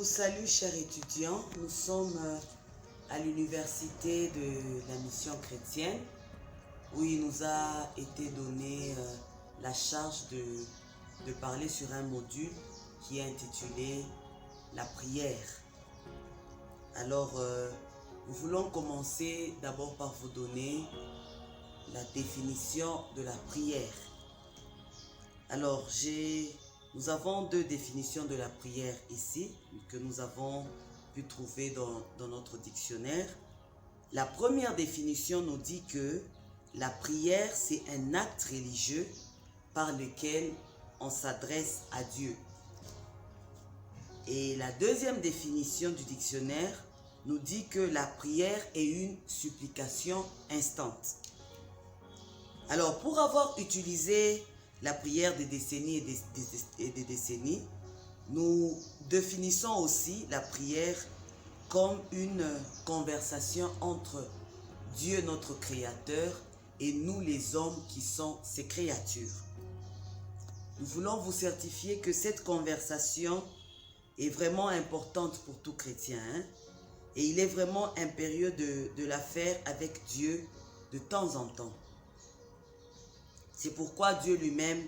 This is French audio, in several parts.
vous salue, chers étudiants. Nous sommes à l'université de la mission chrétienne où il nous a été donné la charge de parler sur un module qui est intitulé « La prière ». Alors, nous voulons commencer d'abord par vous donner la définition de la prière. Alors, nous avons deux définitions de la prière ici, que nous avons pu trouver dans notre dictionnaire. La première définition nous dit que la prière, c'est un acte religieux par lequel on s'adresse à Dieu. Et la deuxième définition du dictionnaire nous dit que la prière est une supplication instante. Alors, pour avoir utilisé la prière des décennies et des décennies, nous définissons aussi la prière comme une conversation entre Dieu notre Créateur et nous les hommes qui sont ses créatures. Nous voulons vous certifier que cette conversation est vraiment importante pour tout chrétien, et il est vraiment impérieux de la faire avec Dieu de temps en temps. C'est pourquoi Dieu lui-même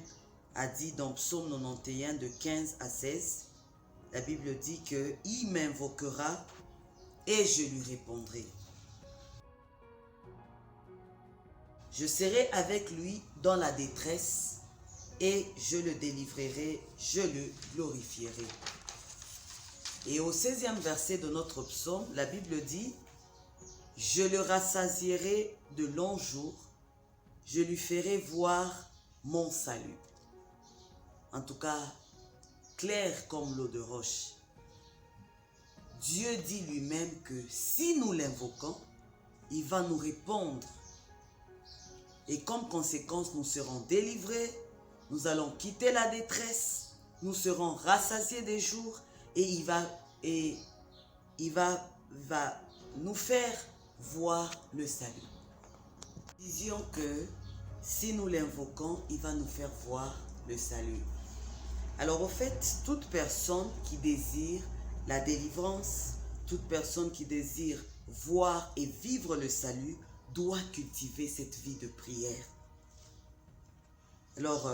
a dit dans Psaume 91 de 15 à 16, la Bible dit que « Il m'invoquera et je lui répondrai. Je serai avec lui dans la détresse et je le délivrerai, je le glorifierai. » Et au 16e verset de notre psaume, la Bible dit « Je le rassasierai de longs jours, je lui ferai voir mon salut. » En tout cas, clair comme l'eau de roche. Dieu dit lui-même que si nous l'invoquons, il va nous répondre. Et comme conséquence, nous serons délivrés, nous allons quitter la détresse, nous serons rassasiés des jours et il va nous faire voir le salut. Nous disions que si nous l'invoquons, il va nous faire voir le salut. Alors au fait, toute personne qui désire la délivrance, toute personne qui désire voir et vivre le salut, doit cultiver cette vie de prière. Alors,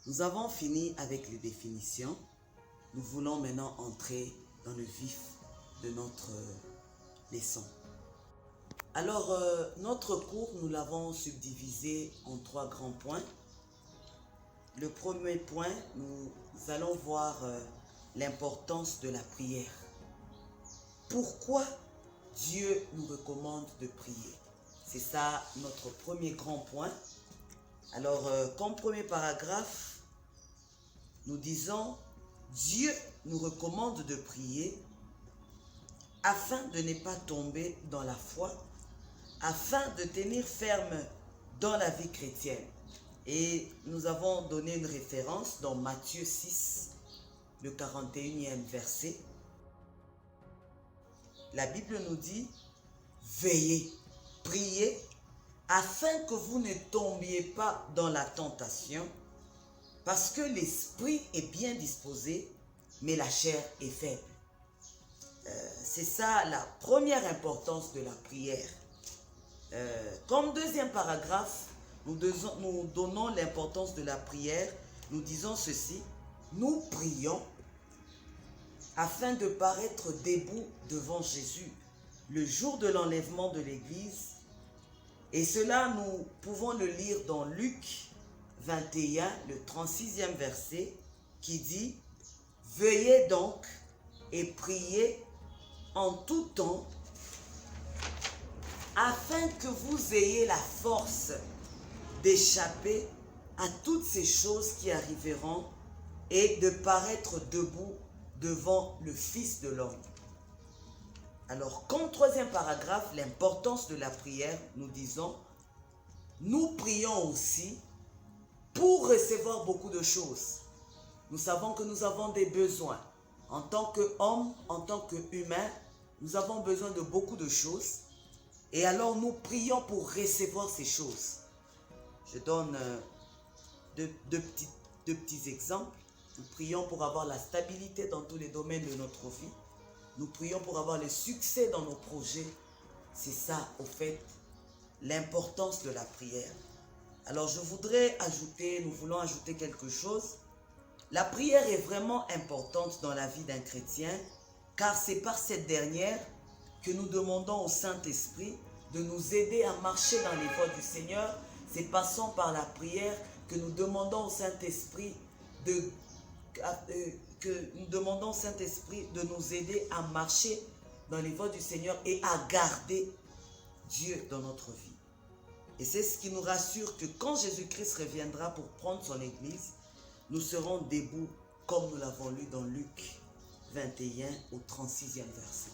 nous avons fini avec les définitions. Nous voulons maintenant entrer dans le vif de notre leçon. Alors, notre cours, nous l'avons subdivisé en 3 grands points. Le premier point, nous allons voir l'importance de la prière. Pourquoi Dieu nous recommande de prier? C'est ça notre premier grand point. Alors, comme premier paragraphe, nous disons « Dieu nous recommande de prier afin de ne pas tomber dans la foi, afin de tenir ferme dans la vie chrétienne. » Et nous avons donné une référence dans Matthieu 6, le 41e verset. La Bible nous dit « Veillez, priez, afin que vous ne tombiez pas dans la tentation, parce que l'esprit est bien disposé, mais la chair est faible. » C'est ça la première importance de la prière. Comme deuxième paragraphe, nous donnons l'importance de la prière. Nous disons ceci: nous prions afin de paraître debout devant Jésus le jour de l'enlèvement de l'Église. Et cela, nous pouvons le lire dans Luc 21, le 36e verset, qui dit « Veuillez donc et priez en tout temps, afin que vous ayez la force d'échapper à toutes ces choses qui arriveront et de paraître debout devant le Fils de l'homme. » Alors, comme troisième paragraphe, l'importance de la prière, nous disons, nous prions aussi pour recevoir beaucoup de choses. Nous savons que nous avons des besoins. En tant qu'hommes, en tant qu'humains, nous avons besoin de beaucoup de choses. Et alors, nous prions pour recevoir ces choses. Je donne deux petits exemples. Nous prions pour avoir la stabilité dans tous les domaines de notre vie. Nous prions pour avoir le succès dans nos projets. C'est ça, au fait, l'importance de la prière. Alors je voudrais ajouter, nous voulons ajouter quelque chose. La prière est vraiment importante dans la vie d'un chrétien, car c'est par cette dernière que nous demandons au Saint-Esprit de nous aider à marcher dans les voies du Seigneur. C'est passant par la prière que nous demandons au Saint-Esprit de nous aider à marcher dans les voies du Seigneur et à garder Dieu dans notre vie. Et c'est ce qui nous rassure que quand Jésus-Christ reviendra pour prendre son Église, nous serons debout comme nous l'avons lu dans Luc 21 au 36e verset.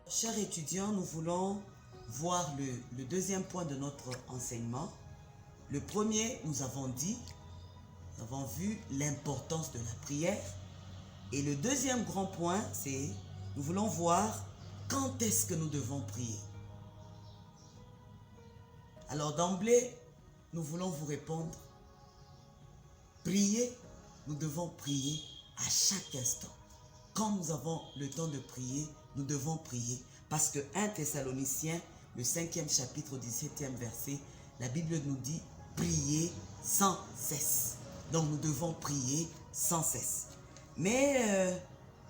Chers étudiants, nous voulons voir le deuxième point de notre enseignement. Le premier, nous avons vu l'importance de la prière. Et le deuxième grand point, c'est, nous voulons voir quand est-ce que nous devons prier. Alors d'emblée, nous voulons vous répondre, prier, nous devons prier à chaque instant. Quand nous avons le temps de prier, nous devons prier. Parce que 1 Thessaloniciens, le 5e chapitre, au 17e verset, la Bible nous dit, prier sans cesse. Donc nous devons prier sans cesse. Mais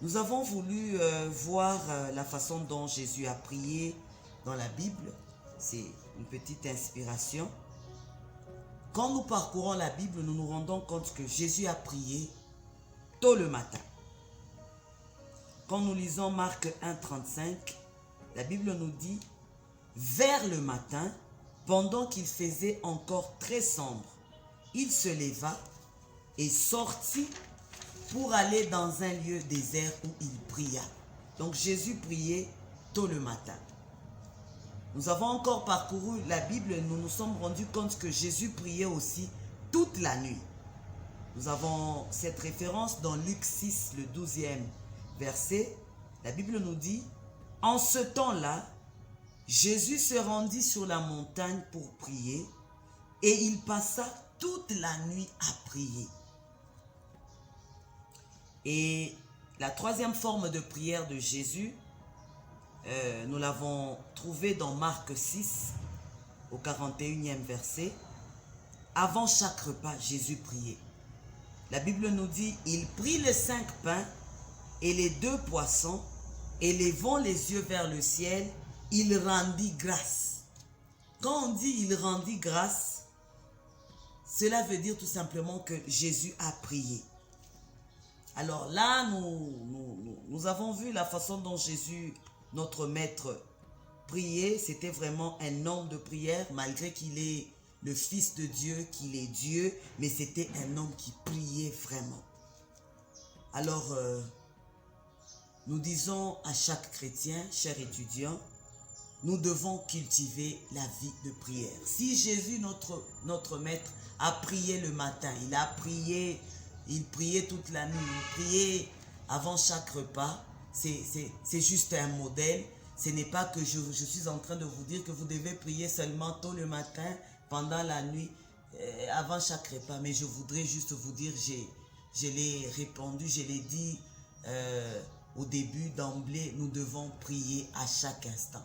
nous avons voulu voir la façon dont Jésus a prié dans la Bible. C'est une petite inspiration. Quand nous parcourons la Bible, nous nous rendons compte que Jésus a prié tôt le matin. Quand nous lisons Marc 1,35, la Bible nous dit, vers le matin, pendant qu'il faisait encore très sombre, il se leva et sortit pour aller dans un lieu désert où il pria. Donc Jésus priait tôt le matin. Nous avons encore parcouru la Bible et nous nous sommes rendus compte que Jésus priait aussi toute la nuit. Nous avons cette référence dans Luc 6, le 12e verset. La Bible nous dit, en ce temps-là, Jésus se rendit sur la montagne pour prier et il passa toute la nuit à prier. Et la troisième forme de prière de Jésus, nous l'avons trouvée dans Marc 6, au 41e verset. Avant chaque repas, Jésus priait. La Bible nous dit, il prit les 5 pains et les 2 poissons, et levant les yeux vers le ciel, il rendit grâce. Quand on dit il rendit grâce, cela veut dire tout simplement que Jésus a prié. Alors là, nous avons vu la façon dont Jésus, notre maître, priait. C'était vraiment un homme de prière, malgré qu'il est le Fils de Dieu, qu'il est Dieu, mais c'était un homme qui priait vraiment. Alors, nous disons à chaque chrétien, cher étudiant, nous devons cultiver la vie de prière. Si Jésus, notre maître, a prié le matin, il priait toute la nuit, il priait avant chaque repas, c'est juste un modèle. Ce n'est pas que je suis en train de vous dire que vous devez prier seulement tôt le matin, pendant la nuit, avant chaque repas. Mais je voudrais juste vous dire, je l'ai répondu, je l'ai dit au début, d'emblée, nous devons prier à chaque instant.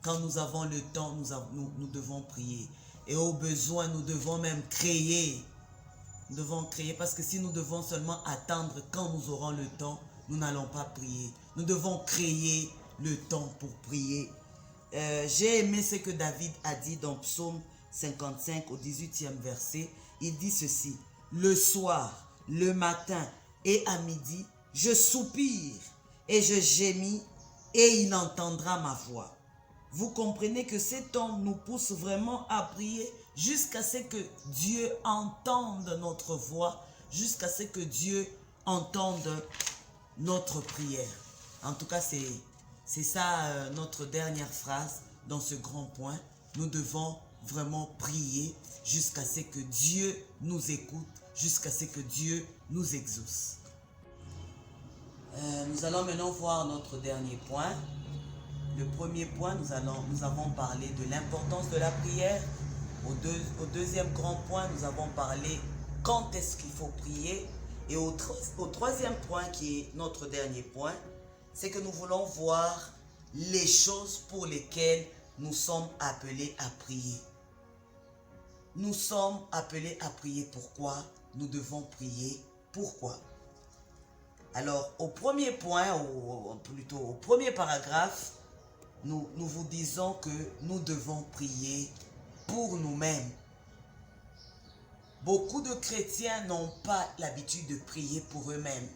Quand nous avons le temps, nous devons prier. Et au besoin, nous devons même créer. Nous devons créer parce que si nous devons seulement attendre quand nous aurons le temps, nous n'allons pas prier. Nous devons créer le temps pour prier. J'ai aimé ce que David a dit dans Psaume 55 au 18e verset. Il dit ceci, « Le soir, le matin et à midi, je soupire et je gémis et il entendra ma voix. » Vous comprenez que cet homme nous pousse vraiment à prier jusqu'à ce que Dieu entende notre voix, jusqu'à ce que Dieu entende notre prière. En tout cas, c'est ça notre dernière phrase dans ce grand point. Nous devons vraiment prier jusqu'à ce que Dieu nous écoute, jusqu'à ce que Dieu nous exauce. Nous allons maintenant voir notre dernier point. Le premier point, nous avons parlé de l'importance de la prière. Au deuxième grand point, nous avons parlé quand est-ce qu'il faut prier. Et au troisième point, qui est notre dernier point, c'est que nous voulons voir les choses pour lesquelles nous sommes appelés à prier. Nous sommes appelés à prier. Pourquoi? Nous devons prier. Pourquoi? Alors, au premier point, ou plutôt au premier paragraphe, nous vous disons que nous devons prier pour nous-mêmes. Beaucoup de chrétiens n'ont pas l'habitude de prier pour eux-mêmes.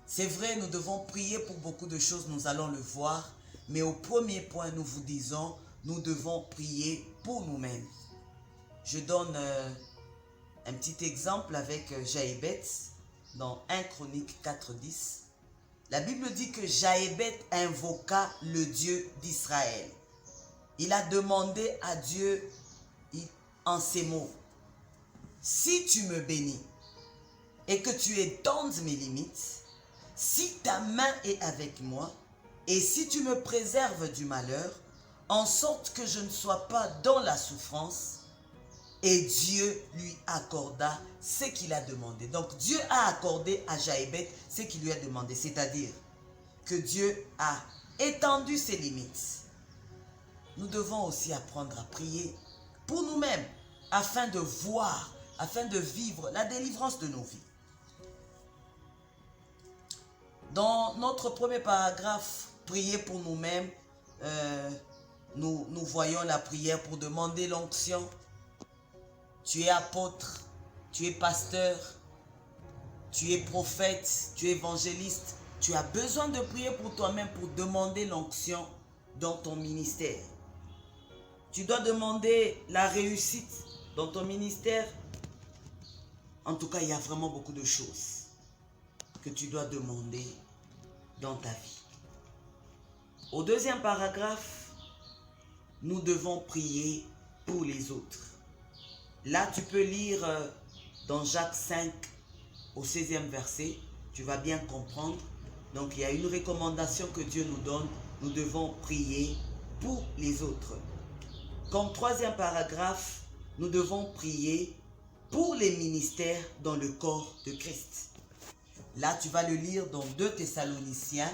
C'est vrai, nous devons prier pour beaucoup de choses, nous allons le voir. Mais au premier point, nous vous disons, nous devons prier pour nous-mêmes. Je donne un petit exemple avec Jaébet dans 1 Chronique 4:10. La Bible dit que Jaébet invoqua le Dieu d'Israël. Il a demandé à Dieu en ces mots: si tu me bénis et que tu étendes mes limites, si ta main est avec moi et si tu me préserves du malheur, en sorte que je ne sois pas dans la souffrance, et Dieu lui accorda ce qu'il a demandé. Donc Dieu a accordé à Jaébet ce qu'il lui a demandé, c'est-à-dire que Dieu a étendu ses limites. Nous devons aussi apprendre à prier pour nous-mêmes, afin de voir, afin de vivre la délivrance de nos vies. Dans notre premier paragraphe, prier pour nous-mêmes, nous voyons la prière pour demander l'onction. Tu es apôtre, tu es pasteur, tu es prophète, tu es évangéliste. Tu as besoin de prier pour toi-même pour demander l'onction dans ton ministère. Tu dois demander la réussite dans ton ministère. En tout cas, il y a vraiment beaucoup de choses que tu dois demander dans ta vie. Au deuxième paragraphe, nous devons prier pour les autres. Là, tu peux lire dans Jacques 5 au 16e verset, tu vas bien comprendre. Donc, il y a une recommandation que Dieu nous donne. Nous devons prier pour les autres. Comme troisième paragraphe, nous devons prier pour les ministères dans le corps de Christ. Là, tu vas le lire dans 2 Thessaloniciens,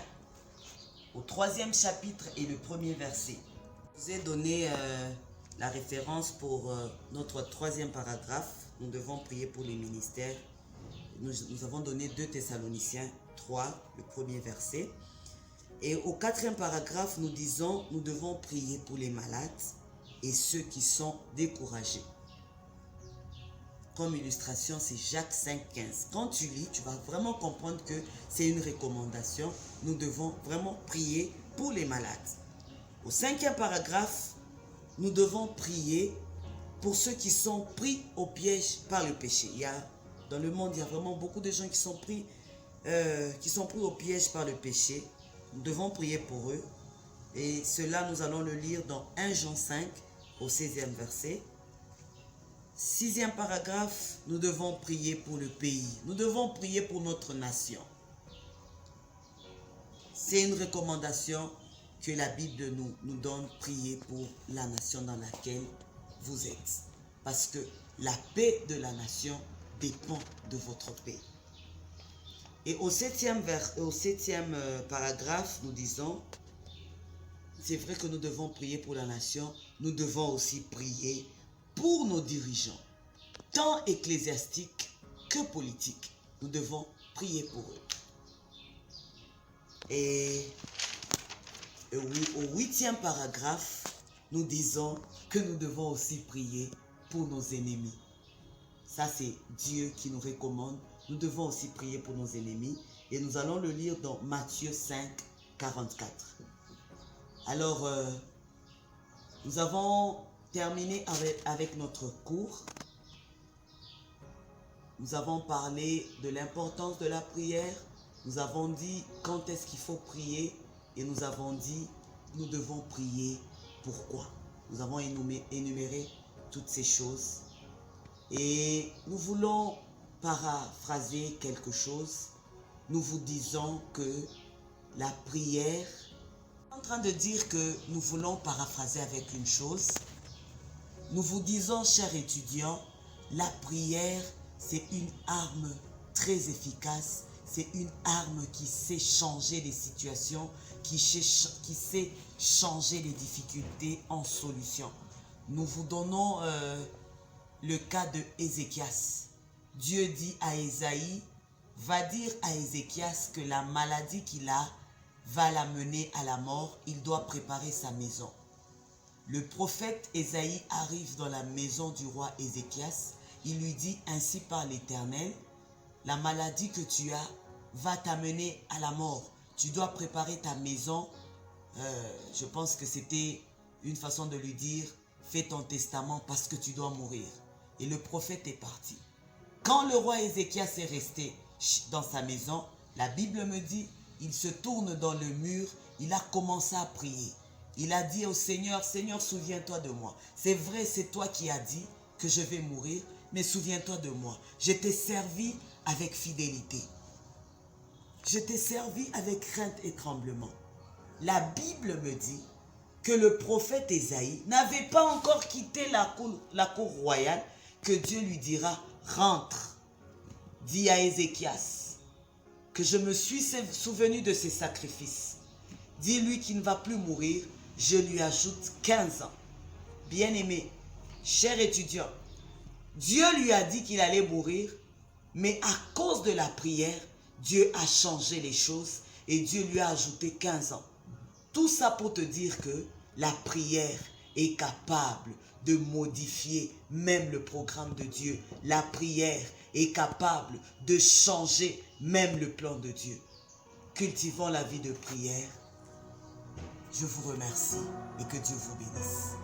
au 3e chapitre et le 1er verset. Je vous ai donné la référence pour notre 3e paragraphe. Nous devons prier pour les ministères. Nous avons donné 2 Thessaloniciens 3, le 1er verset. Et au 4e paragraphe, nous disons, nous devons prier pour les malades et ceux qui sont découragés. Comme illustration, c'est Jacques 5:15. Quand tu lis, tu vas vraiment comprendre que c'est une recommandation. Nous devons vraiment prier pour les malades. Au 5e paragraphe, nous devons prier pour ceux qui sont pris au piège par le péché. Dans le monde, il y a vraiment beaucoup de gens qui sont pris au piège par le péché. Nous devons prier pour eux. Et cela, nous allons le lire dans 1 Jean 5, au 16e verset. 6e paragraphe, nous devons prier pour le pays. Nous devons prier pour notre nation. C'est une recommandation que la Bible nous donne, prier pour la nation dans laquelle vous êtes. Parce que la paix de la nation dépend de votre paix. Et au 7e paragraphe, nous disons, c'est vrai que nous devons prier pour la nation, nous devons aussi prier pour nos dirigeants, tant ecclésiastiques que politiques. Nous devons prier pour eux. Et au 8e paragraphe, nous disons que nous devons aussi prier pour nos ennemis. Ça, c'est Dieu qui nous recommande. Nous devons aussi prier pour nos ennemis. Et nous allons le lire dans Matthieu 5, 44. Alors, nous avons terminé avec notre cours. Nous avons parlé de l'importance de la prière. Nous avons dit quand est-ce qu'il faut prier. Et nous avons dit, nous devons prier pourquoi. Nous avons énuméré toutes ces choses. Et nous voulons paraphraser quelque chose. Nous vous disons que la prière, en train de dire que nous voulons paraphraser avec une chose. Nous vous disons, chers étudiants, la prière, c'est une arme très efficace. C'est une arme qui sait changer les situations, qui sait changer les difficultés en solution. Nous vous donnons le cas de Ézéchias. Dieu dit à Ésaïe, va dire à Ézéchias que la maladie qu'il a va l'amener à la mort. Il doit préparer sa maison. Le prophète Ésaïe arrive dans la maison du roi Ézéchias. Il lui dit, ainsi par l'Éternel, la maladie que tu as va t'amener à la mort. Tu dois préparer ta maison. Je pense que c'était une façon de lui dire, fais ton testament parce que tu dois mourir. Et le prophète est parti. Quand le roi Ézéchias est resté dans sa maison, la Bible me dit, il se tourne dans le mur, il a commencé à prier. Il a dit au Seigneur, Seigneur, souviens-toi de moi. C'est vrai, c'est toi qui as dit que je vais mourir, mais souviens-toi de moi. Je t'ai servi avec fidélité. Je t'ai servi avec crainte et tremblement. La Bible me dit que le prophète Ésaïe n'avait pas encore quitté la cour royale, que Dieu lui dira, rentre. Dis à Ézéchias que je me suis souvenu de ses sacrifices. Dis-lui qu'il ne va plus mourir, je lui ajoute 15 ans. Bien-aimé, cher étudiant, Dieu lui a dit qu'il allait mourir, mais à cause de la prière, Dieu a changé les choses et Dieu lui a ajouté 15 ans. Tout ça pour te dire que la prière est capable de modifier même le programme de Dieu. La prière est capable de changer même le plan de Dieu. Cultivons la vie de prière. Je vous remercie et que Dieu vous bénisse.